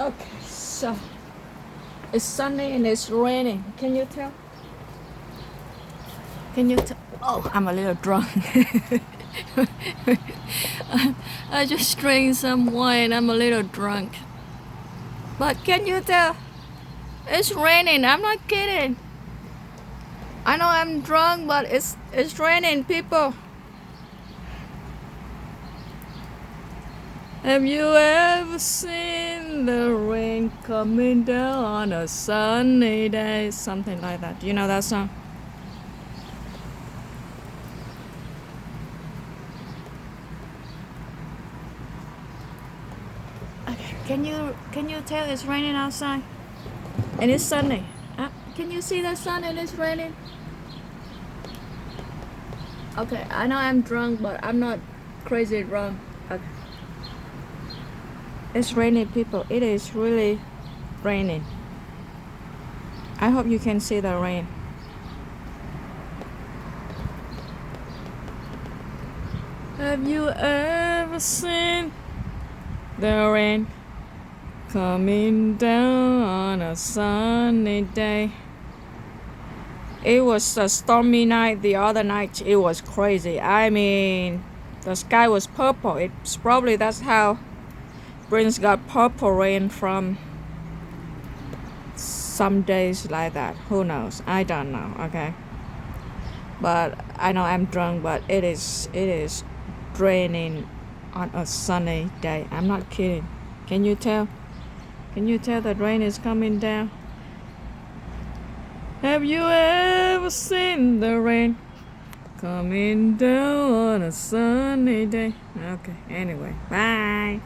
Okay, so it's sunny and it's raining. Can you tell? Can you tell? Oh, I'm a little drunk. I just drank some wine. I'm a little drunk. But can you tell? It's raining. I'm not kidding. I know I'm drunk, but it's raining, people. Have you ever seen the rain coming down on a sunny day? Something like that. Do you know that song? Okay. Can you tell it's raining outside? And it's sunny. Can you see the sun and it's raining? Okay, I know I'm drunk, but I'm not crazy drunk. Okay. It's raining, people. It is really raining. I hope you can see the rain. Have you ever seen the rain coming down on a sunny day? It was a stormy night the other night. It was crazy. I mean, the sky was purple. It's probably that's how Prince got purple rain from. Some days like that. Who knows? I don't know. Okay. But I know I'm drunk. But it is raining on a sunny day. I'm not kidding. Can you tell? Can you tell that rain is coming down? Have you ever seen the rain coming down on a sunny day? Okay, anyway, bye.